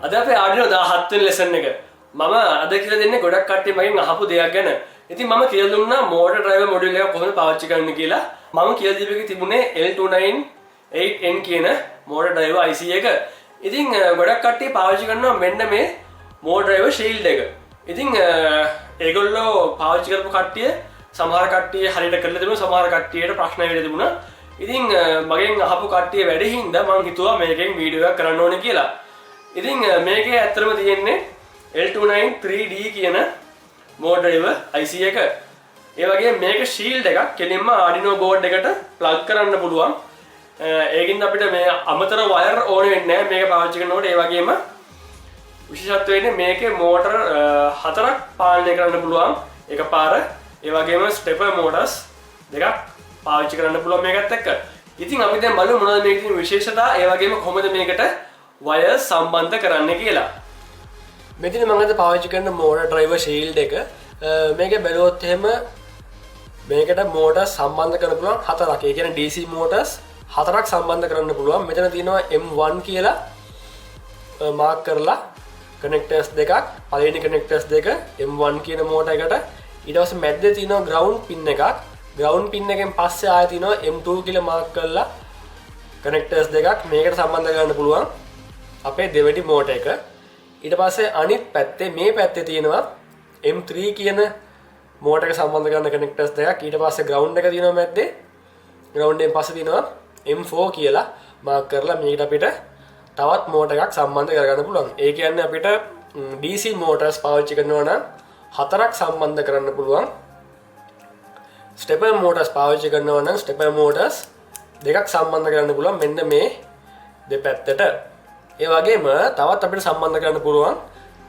අද අපේ Arduino 17 වෙනි lesson එක. මම අද කියලා දෙන්නේ ගොඩක් කට්ටිය මගෙන් අහපු දෙයක් ගැන. ඉතින් මම කියලා දුන්නා motor driver module එක කොහොමද පාවිච්චි කරන්න කියලා. මම කියලා දීපු එකේ තිබුණේ L298N කියන motor driver IC එක. ඉතින් ගොඩක් කට්ටිය පාවිච්චි කරනවා මෙන්න මේ motor driver shield එක. ඉතින් ඒගොල්ලෝ පාවිච්චි කරපු කට්ටිය සමහර කට්ටිය හරියට කරලා තිබුණා, සමහර කට්ටියට ප්‍රශ්න වෙලා තිබුණා. ඉතින් මගෙන් අහපු කට්ටිය වැඩි හින්දා මම හිතුවා මේකෙන් වීඩියෝ එකක් කරන්න ඕනේ කියලා. ඉතින් මේකේ ඇත්තටම තියෙන්නේ L293D කියන motor driver IC එක. ඒ වගේම මේක shield එකක් කෙලින්ම Arduino board එකට plug කරන්න පුළුවන්. ඒකින් අපිට මේ අමතර wire ඕනේ වෙන්නේ නැහැ මේක පාවිච්චි කරනකොට. ඒ වගේම විශේෂත්වය වෙන්නේ මේකේ motor 4ක් පාලනය කරන්න පුළුවන් එකපාර. ඒ වගේම stepper motors දෙකක් පාවිච්චි කරන්න පුළුවන් මේකත් එක්ක. ඉතින් අපි දැන් බලමු මොනවද මේකේ තියෙන විශේෂතා. ඒ වගේම කොහොමද මේකට wire සම්බන්ධ කරන්නේ කියලා. මෙතන මම අද පාවිච්චි කරන motor driver shield එක මේකේ බැලුවොත් එහෙම මේකට motor සම්බන්ධ කරන්න පුළුවන් 4ක්. ඒ කියන්නේ DC motors 4ක් සම්බන්ධ කරන්න පුළුවන්. මෙතන තියෙනවා M1 කියලා මාක් කරලා connectors දෙකක්. පළවෙනි connectors දෙක M1 කියන motor එකට. ඊට පස්සේ මැද්දේ තියෙනවා ground pin එකක්. ground pin එකෙන් පස්සේ ආයෙ තියෙනවා M2 කියලා මාක් කරලා connectors දෙකක් මේකට සම්බන්ධ කරන්න පුළුවන් අපේ දෙවෙනි motor එක. ඊට පස්සේ අනිත් පැත්තේ මේ පැත්තේ තියෙනවා M3 කියන motor එක සම්බන්ධ කරන connectors දෙකක්. ඊට පස්සේ ground එක තියෙනවා මැද්දේ. ground එකෙන් පස්සේ තියෙනවා M4 කියලා මාක් කරලා මේකට අපිට තවත් motor එකක් සම්බන්ධ කරගන්න පුළුවන්. ඒ කියන්නේ අපිට DC motors පාවිච්චි කරනවා නම් 4ක් සම්බන්ධ කරන්න පුළුවන්. stepper motors පාවිච්චි කරනවා නම් stepper motors දෙකක් සම්බන්ධ කරන්න පුළුවන් මෙන්න මේ දෙපැත්තට. ඒ වගේම තවත් අපිට සම්බන්ධ කරන්න පුළුවන්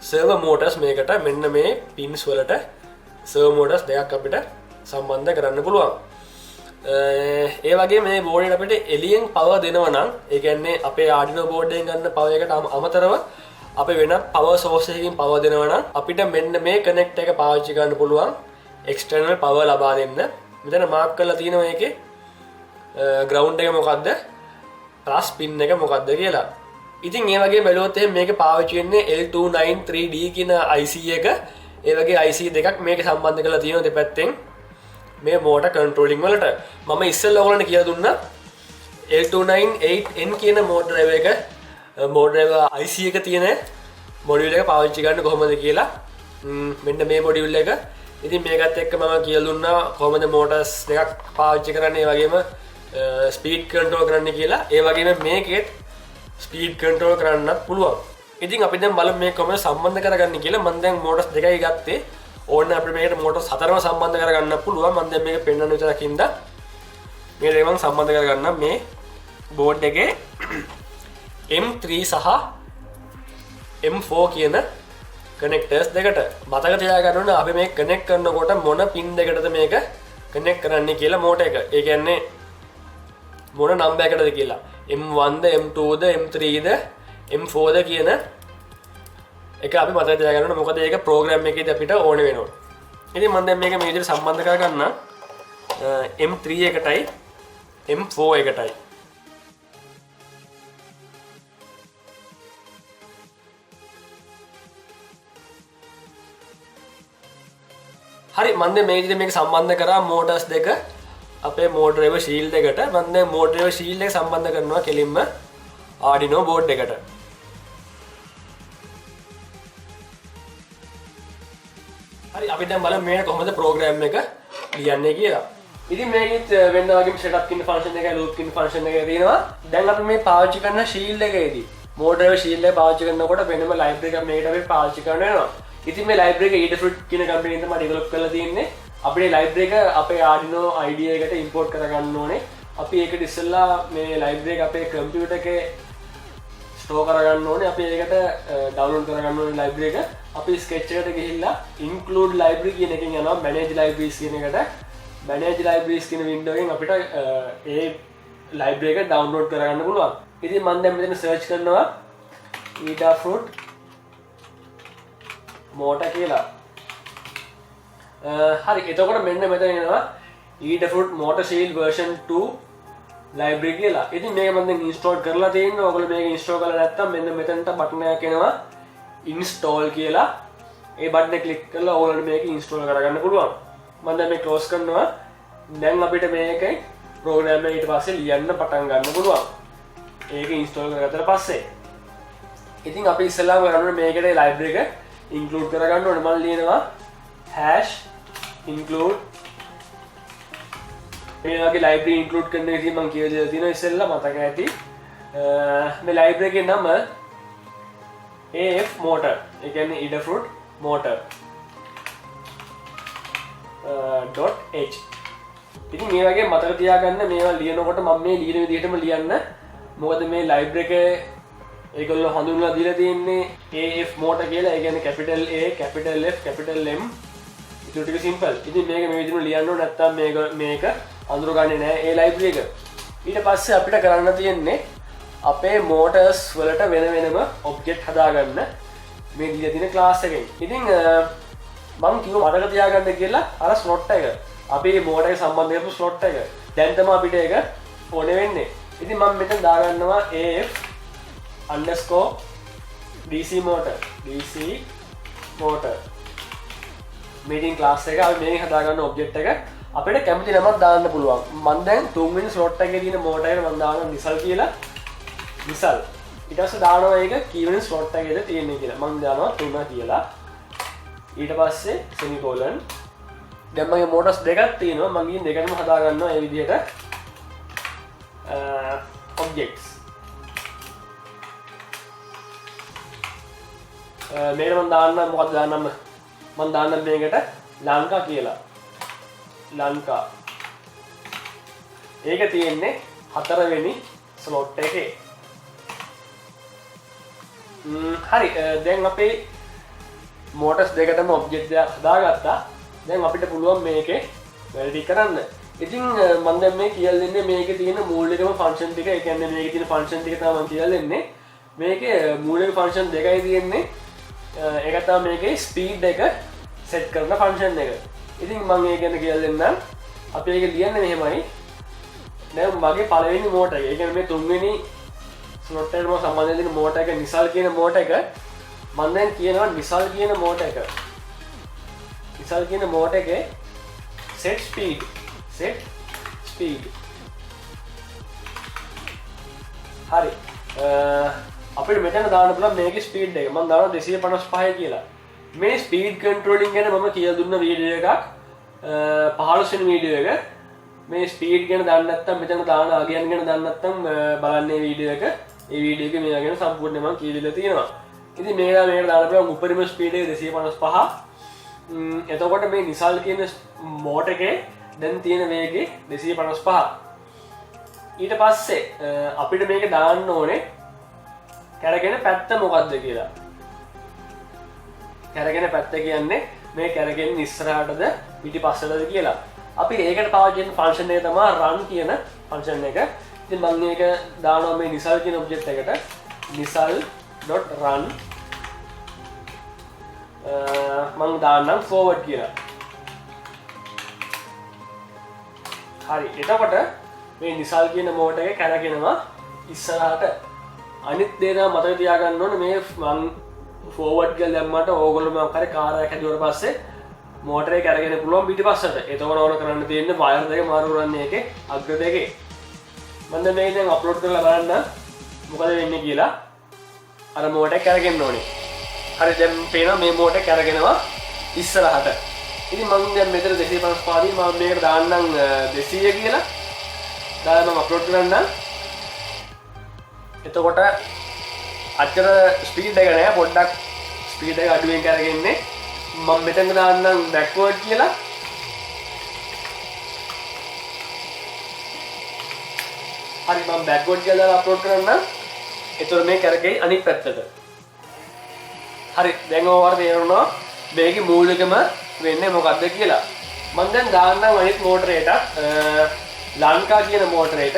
servo motors මේකට මෙන්න මේ pins වලට servo motors දෙකක් අපිට සම්බන්ධ කරන්න පුළුවන්. ඒ වගේ මේ board එකට අපිට එළියෙන් power දෙනවා නම් ඒ කියන්නේ අපේ Arduino board එකෙන් ගන්න power එකට අමතරව අපි වෙන power source එකකින් power දෙනවා නම් අපිට මෙන්න මේ connect එක පාවිච්චි කරන්න පුළුවන් external power ලබා දෙන්න. මෙතන මාක් කරලා තියෙනවා මේකේ ground එක මොකද්ද plus pin එක මොකද්ද කියලා. ඉතින් ඒ වගේ බැලුවොත් එහෙනම් මේක පාවිච්චි වෙන්නේ L293D කියන IC එක. ඒ වගේ IC දෙකක් මේක සම්බන්ධ කරලා තියෙනවා දෙපැත්තෙන් මේ motor controlling වලට. මම ඉස්සෙල්ලා ඔයගොල්ලන්ට කියලා දුන්නා L298N කියන motor driver එක motor driver IC එක තියෙන module එක පාවිච්චි කරන්න කොහොමද කියලා. මෙන්න මේ module එක. ඉතින් මේකත් එක්ක මම කියලා දුන්නා කොහොමද motors දෙකක් පාවිච්චි කරන්නේ, ඒ වගේම speed control කරන්න කියලා. ඒ වගේම මේකෙත් ස්පීඩ් කන්ට්‍රෝල් කරන්නත් පුළුවන්. ඉතින් අපි දැන් බලමු මේක කොහොමද සම්බන්ධ කරගන්නේ කියලා. මම දැන් මෝටර්ස් දෙකයි ගත්තේ. ඕන්න අපිට මේකට මෝටර්ස් හතරම සම්බන්ධ කරගන්න පුළුවන්. මම දැන් මේක පෙන්වන්න විතරකින්ද මේ දෙක මම සම්බන්ධ කරගන්න මේ බෝඩ් එකේ M3 සහ M4 කියන කනෙක්ටර්ස් දෙකට. මතක තියාගන්න ඕනේ අපි මේක කනෙක්ට් කරනකොට මොන පින් දෙකටද මේක කනෙක්ට් කරන්නේ කියලා මෝටර් එක. ඒ කියන්නේ මොන නම්බර් එකටද කියලා. M1ද M2ද M3ද M4ද කියන එක අපි මතක තියාගන්න ඕනේ. මොකද ඒක ප්‍රෝග්‍රෑම් එකේදී අපිට ඕන වෙනවා. ඉතින් මම දැන් මේක මේ විදිහට සම්බන්ධ කරගන්න M3 එකටයි M4 එකටයි. හරි මම දැන් මේ විදිහට මේක සම්බන්ධ කරා motors දෙක අපේ motor driver shield එකට. මම දැන් motor driver shield එක සම්බන්ධ කරනවා කෙලින්ම Arduino board එකට. හරි අපි දැන් බලමු මේක කොහොමද program එක ලියන්නේ කියලා. ඉතින් මේකෙත් වෙන වගේම setup කියන function එකයි loop කියන function එකයි තියෙනවා. දැන් අපි මේ පාවිච්චි කරන shield එකේදී motor driver shield එක පාවිච්චි කරනකොට වෙනම library එකක් මේකට අපි පාවිච්චි කරන්න වෙනවා. ඉතින් මේ library එක Adafruit කියන company එකෙන් තමයි develop කරලා තියෙන්නේ. අපේ library එක අපේ Arduino IDE එකට import කරගන්න ඕනේ. අපි ඒකට ඉස්සෙල්ලා මේ library එක අපේ computer එකේ store කරගන්න ඕනේ. අපි ඒකට download කරගන්න ඕනේ library එක. අපි sketch එකට ගිහිල්ලා include library කියන එකෙන් යනවා manage libraries කියන එකට. manage libraries කියන window එකෙන් අපිට ඒ library එක download කරගන්න පුළුවන්. ඉතින් මම දැන් මෙතන search කරනවා Adafruit motor කියලා. හරි එතකොට මෙන්න මෙතන එනවා Adafruit motor shield version 2 library කියලා. ඉතින් මේක මම දැන් install කරලා තියෙනවා. ඔයගොල්ලෝ මේක install කරලා නැත්නම් මෙන්න මෙතනට බටන් එකක් එනවා install කියලා. ඒ බටන් එක ක්ලික් කරලා ඔයගොල්ලෝ මේක install කරගන්න පුළුවන්. මම දැන් මේක close කරනවා. දැන් අපිට මේකේ program එක ඊට පස්සේ ලියන්න පටන් ගන්න පුළුවන්. ඒක install කරගත්තට පස්සේ ඉතින් අපි ඉස්සෙල්ලාම කරන්න ඕනේ මේකට library එක include කරගන්න ඕනේ. මම ලියනවා #include මේ වගේ library include කරන එක මම කියලා දෙලා තියෙනවා ඉස්සෙල්ලා මතක ඇති. මේ library එකේ නම AF motor. ඒ කියන්නේ Adafruit motor .h. ඉතින් මේ වගේ මතක තියාගන්න මේවා ලියනකොට මම මේ ලියන විදිහටම ලියන්න. මොකද මේ library එකේ ඒගොල්ලෝ හඳුන්වලා දීලා තියෙන්නේ AF motor කියලා. ඒ කියන්නේ capital A, capital F, capital M. ඒක ටික simple. ඉතින් මේක මේ විදිහට ලියන්න ඕන නැත්නම් මේක අඳුරගන්නේ නැහැ ඒ library එක. ඊට පස්සේ අපිට කරන්න තියෙන්නේ අපේ motors වලට වෙන වෙනම object හදාගන්න මේ දීලා තියෙන class එකෙන්. ඉතින් මම කිව්වා මතක තියාගන්න කියලා අර slot එක. අපේ motor එක සම්බන්ධ කරපු slot එක. දැන් තමයි අපිට ඒක ඕනේ වෙන්නේ. ඉතින් මම මෙතන දාගන්නවා AF_DC motor. DC motor. මේටින් class එක අපි මේක හදාගන්න object එක අපිට කැමති නමක් දාන්න පුළුවන්. මම දැන් තුන්වෙනි slot එකේ තියෙන motor එකට මම දානවා නිසල් කියලා. නිසල්. ඊට පස්සේ දානවා ඒක කීවෙනි slot එකේද තියෙන්නේ කියලා. මම දානවා 3 කියලා. ඊට පස්සේ semicolon. දැන් මගේ motors දෙකක් තියෙනවා. මම ගිහින් දෙකම හදා ගන්නවා මේ විදිහට objects. මේකට මම දාන්න මොකක්ද දාන්නම මම දාන්න මේකට ලංකා කියලා. ලංකා. ඒක තියෙන්නේ 4 වෙනි slot එකේ. හරි දැන් අපේ motors දෙකටම object දෙක හදාගත්තා. දැන් අපිට පුළුවන් මේකේ වැඩි කරන්න. ඉතින් මම දැන් මේ කියලා දෙන්නේ මේකේ තියෙන මූලිකම function ටික. ඒ කියන්නේ මේකේ තියෙන function ටික තමයි මම කියලා දෙන්නේ. මේකේ මූලික function දෙකයි තියෙන්නේ. ඒක තමයි මේකේ speed එක set කරන function එක. ඉතින් මම ඒක ගැන කියලා දෙන්නම්. අපි ඒක ලියන්නේ මෙහෙමයි. දැන් මගේ පළවෙනි motor එක. ඒ කියන්නේ මේ තුන්වෙනි slot එකට මම සම්බන්ධ වෙන motor එක නිසල් කියන motor එක. මම දැන් කියනවා නිසල් කියන motor එක. නිසල් කියන motor එකේ set speed හරි. අපිට මෙතන දාන්න පුළුවන් මේකේ ස්පීඩ් එක. මම දානවා 255 කියලා. මේ ස්පීඩ් කන්ට්‍රෝලින් ගැන මම කියලා දුන්න වීඩියෝ එකක් 15 වෙනි වීඩියෝ එක. මේ ස්පීඩ් ගැන දන්නේ නැත්නම් මෙතන දාන ආගයන් ගැන දන්නේ නැත්නම් බලන්න මේ වීඩියෝ එක. ඒ වීඩියෝ එකේ මේවා ගැන සම්පූර්ණයෙන්ම මම කියලා තියෙනවා. ඉතින් මේකට දාන්න පුළුවන් උපරිම ස්පීඩ් එක 255. එතකොට මේ නිසල් කියන මෝටර් එකේ දැන් තියෙන වේගය 255. ඊට පස්සේ අපිට මේක දාන්න ඕනේ කැරගෙන පැත්ත මොකක්ද කියලා. කැරගෙන පැත්ත කියන්නේ මේ කැරගෙන ඉස්සරහටද පිටිපස්සටද කියලා. අපි ඒකට පාවිච්චි කරන ෆන්ක්ෂන් එක තමයි run කියන ෆන්ක්ෂන් එක. ඉතින් මම මේක දානවා මේ නිසල් කියන ඔබ්ජෙක්ට් එකට nisal.run මම දාන්නම් forward කියලා. හරි. එතකොට මේ නිසල් කියන මෝටර් එක කැරගෙනවා ඉස්සරහට. අනිත් දේ තමයි මතක තියාගන්න ඕනේ මේ මම forward කියලා දැම්මට ඕගොල්ලෝ මම කරේ කාර් එකක් හැදුවට පස්සේ මෝටර් එක කැරගෙන පුළුවන් පිටිපස්සට. එතකොට ඕන කරන්න තියෙන්නේ වයර් දෙක මාරු කරන්න එකේ අග්‍ර දෙකේ. මම දැන් මේක දැන් අප්ලෝඩ් කරලා බලන්න මොකද වෙන්නේ කියලා. අර මෝටර් එක කැරගෙන්න ඕනේ. හරි දැන් පේනවා මේ මෝටර් එක කැරගෙනවා ඉස්සරහට. ඉතින් මම දැන් මෙතන 255 මම මේකට දාන්නම් 200 කියලා. දාලා මම අප්ලෝඩ් කරන්නම්. එතකොට අච්චර ස්පීඩ් එක නෑ, පොඩ්ඩක් ස්පීඩ් එක අඩුවෙන් කරගෙන්නේ. මම මෙතන දාන්නම් බෑක්වර්ඩ් කියලා. හරි මම බෑක්වර්ඩ් කියලා අප්ලෝඩ් කරන්නම්. එතකොට මේ කරගෙයි අනිත් පැත්තට. හරි දැන් ඔයාලට තේරෙනවා මේකේ මූලිකම වෙන්නේ මොකක්ද කියලා. මම දැන් දාන්නම් අනිත් මෝටරේට ලංකා කියන මෝටරේට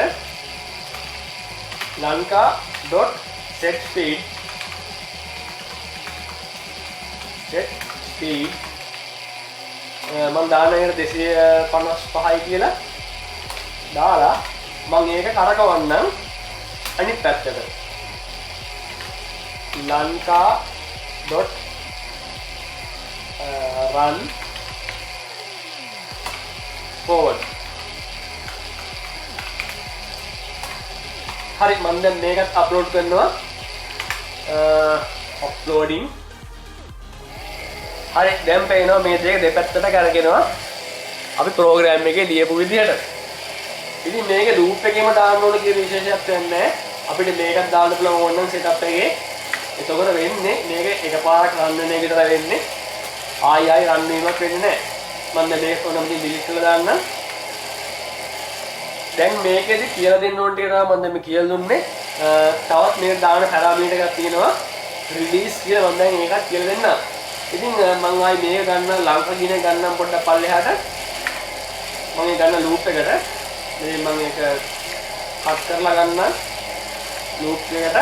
lanka.set_speed මම දාන එකට 255යි කියලා දාලා මම ඒක කරකවන්නම් අනිත් පැත්තට. lanka.run forward. හරි මම දැන් මේකත් අප්ලෝඩ් කරනවා. අප්ලෝඩින්. හරි දැන් පේනවා මේ දෙක දෙපැත්තට කරගෙනවා අපි ප්‍රෝග්‍රෑම් එකේ ලියපු විදිහට. ඉතින් මේක ලූප් එකේම දාන්න ඕන කියන විශේෂයක් නැහැ. අපිට මේකත් දාන්න පුළුවන් ඕනනම් සෙටප් එකේ. එතකොට වෙන්නේ මේක එකපාරක් රන් වෙන එක විතර වෙන්නේ. ආයි රන් වීමක් වෙන්නේ නැහැ. මම දැන් මේක ඕනම ඉතින් ඩිලීට් කරලා දාන්නම්. දැන් මේකෙදි කියලා දෙන්න ඕන ටික තමයි මම දැන් මේ කියලා දුන්නේ. තවත් මේක දාන පැරාමීටර් එකක් තියෙනවා. රිලීස් කියලා මම දැන් ඒකත් කියලා දෙන්නම්. ඉතින් මම ආයි මේක ගන්න ලංකා කියන ගන්නම් පොඩ්ඩක් පල්ලෙහාට. මම ඒ ගන්න ලූප් එකට මේ මම ඒක කට් කරලා ගන්න ලූප් එකට.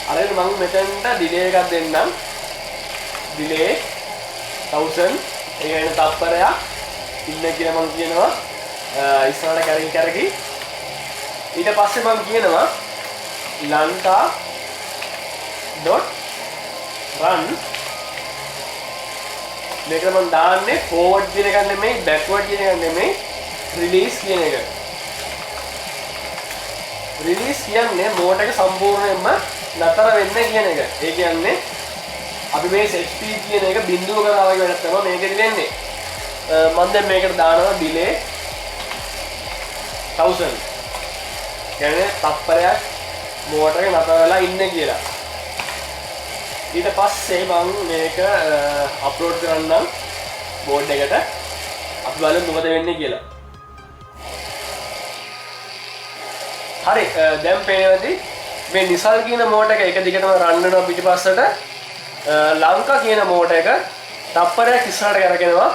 අර මම මෙතෙන්ට ඩිලේ එකක් දෙන්නම්. ඩිලේ 1000 ඒ කියන්නේ තප්පරයක් ඉන්න කියලා මම කියනවා. ඉස්සරහට කරකි ඊට පස්සේ මම කියනවා lanka.run මේක මම දාන්නේ forward කියන එක නෙමෙයි backward කියන එක නෙමෙයි release කියන එක. release කියන්නේ මෝටර් එක සම්පූර්ණයෙන්ම නතර වෙන්න කියන එක. ඒ කියන්නේ අපි මේ set speed කියන එක බිඳුව කරා වගේ වැඩක් තමයි මේකෙදි වෙන්නේ. මම දැන් මේකට දානවා delay 1000 කියන්නේ තප්පරයක් මෝටර් එක නතර වෙලා ඉන්නේ කියලා. ඊට පස්සේ මම මේක අප්ලෝඩ් කරන්නම් බෝඩ් එකට. අපි බලමු මොකද වෙන්නේ කියලා. හරි දැන් පේනවාද මේ නිසල් කියන මෝටර් එක දිගටම රන් වෙනවා පිටිපස්සට. ලංකා කියන මෝටර් එක තප්පරයක් ඉස්සරහට කරගෙනවා.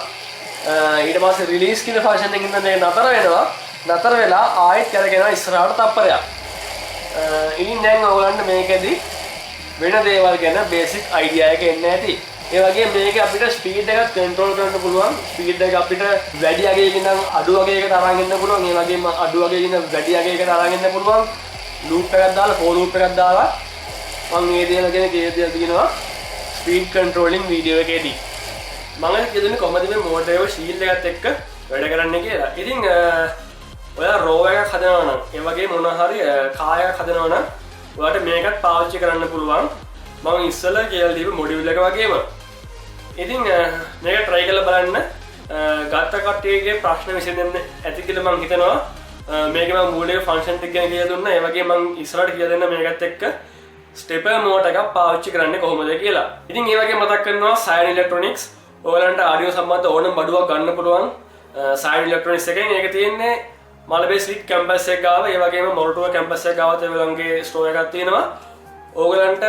ඊට පස්සේ රිලීස් කියන ෆන්ක්ෂන් එකකින් මේක නතර වෙනවා. නතර වෙලා ආයෙත් කරගෙනවා ඉස්සරහට තප්පරයක්. ඉතින් දැන් ඔයගලන්ට මේකෙදි වෙන දේවල් ගැන බේසික් අයිඩියා එක එන්න ඇති. ඒ වගේම මේකේ අපිට ස්පීඩ් එකත් කන්ට්‍රෝල් කරන්න පුළුවන්. ස්පීඩ් එක අපිට වැඩි අගයකින් නම් අඩු අගයකට අරන් ඉන්න පුළුවන්. ඒ වගේම අඩු අගයකින් නම් වැඩි අගයකට අරන් ඉන්න පුළුවන්. ලූප් එකක් දාලා ෆෝර් ලූප් එකක් දාලා මම මේ දේවල් ගැන කියනවා ස්පීඩ් කන්ට්‍රෝලින් වීඩියෝ එකේදී. මම කියන්නේ කොහොමද මේ මෝටර් එක ශීල්ඩ් එකත් එක්ක වැඩ කරන්නේ කියලා. ඉතින් ඔයා රෝ එකක් හදනවා නම් ඒ වගේ මොන හරි කායක් හදනවා නම් ඔයාලට මේකත් පාවිච්චි කරන්න පුළුවන්. මම ඉස්සෙල්ලා කියලා දීපු මොඩියුල් එක වගේම. ඉතින් මේක try කරලා බලන්න. ගත්ත කට්ටියගේ ප්‍රශ්න විසඳෙන්න ඇති කියලා මම හිතනවා. මේකේ මම මූලික ෆන්ක්ෂන් ටික ගැන කියලා දුන්නා. ඒ වගේ මම ඉස්සරහට කියලා දෙන්න මේකත් එක්ක ස්ටෙපර් මෝටර් එකක් පාවිච්චි කරන්නේ කොහොමද කියලා. ඉතින් ඒ වගේ මතක් කරනවා සයන් ඉලෙක්ට්‍රොනික්ස් ඔයාලන්ට ආඩියෝ සම්බන්ධ ඕනම බඩුවක් ගන්න පුළුවන්. සයන් ඉලෙක්ට්‍රොනික්ස් එකෙන් ඒක තියෙන්නේ මලබේ ස්විට් කැම්පස් එක ගාව. ඒ වගේම මොරටුව කැම්පස් එක ගාවත් ඒගොල්ලන්ගේ ස්ටෝර් එකක් තියෙනවා. ඕගලන්ට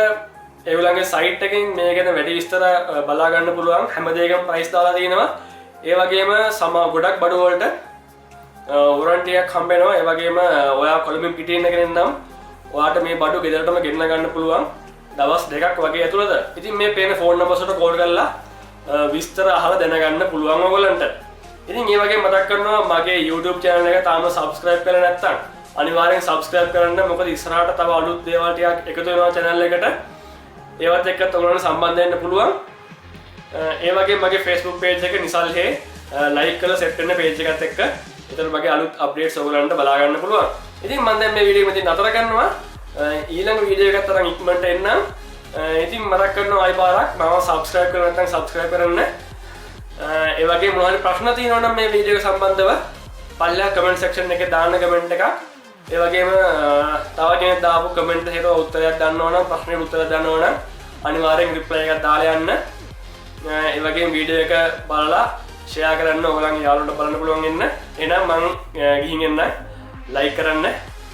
ඒගොල්ලන්ගේ සයිට් එකෙන් මේ ගැන වැඩි විස්තර බලා ගන්න පුළුවන්. හැම දෙයකම ප්‍රයිස් දාලා තියෙනවා. ඒ වගේම ගොඩක් බඩු වලට වොරන්ටි එකක් හම්බ වෙනවා. ඒ වගේම ඔයා කොළඹින් පිටින් ඉන්න නම් ඔයාට මේ බඩු ගෙදරටම ගෙන්න ගන්න පුළුවන් දවස් දෙකක් වගේ ඇතුළත. ඉතින් මේ පේන ෆෝන් නම්බර්ස් වලට කෝල් කරලා විස්තර අහලා දැනගන්න පුළුවන් ඔයගොල්ලන්ට. ඉතින් ඒ වගේ මතක් කරනවා මගේ YouTube channel එක තාම subscribe කරලා නැත්නම් අනිවාර්යෙන් subscribe කරන්න. මොකද ඉස්සරහට තව අලුත් දේවල් ටිකක් එකතු වෙනවා channel එකට. ඒවත් එක්කත් ඔයගොල්ලන්ට සම්බන්ධ වෙන්න පුළුවන්. ඒ වගේ මගේ Facebook page එක නිසල් හේ like කරලා set වෙන්න page එකත් එක්ක එතන මගේ අලුත් updates ඔයගොල්ලන්ට බලා ගන්න පුළුවන්. ඉතින් මම දැන් මේ වීඩියෝ මෙතන නතර කරනවා. ඊළඟ වීඩියෝ එකකට තරම් ඉක්මනට එන්නම්. ඉතින් මතක් කරනවා ආයි පාරක් මම subscribe කරලා නැත්නම් subscribe කරන්න. ඒ වගේ මොනවාරි ප්‍රශ්න තියෙනවා නම් මේ වීඩියෝ එක සම්බන්ධව පල්ලා කමෙන්ට් සෙක්ෂන් එකේ දාන්න කමෙන්ට් එකක්. ඒ වගේම තව කෙනෙක් දාපු කමෙන්ට් එකට උත්තරයක් ගන්නවා නම් ප්‍රශ්නෙට උත්තර ගන්නවා නම් අනිවාර්යෙන් රිප්ලයි එකක් දාලා යන්න. ඒ වගේම වීඩියෝ එක බලලා ෂෙයා කරන්න ඔයගලන්ගේ යාළුවන්ට බලන්න පුළුවන් ඉන්න. එහෙනම් මම ගිහින් එන්න. ලයික් කරන්න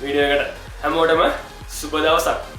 වීඩියෝ එකට. හැමෝටම සුබ දවසක්.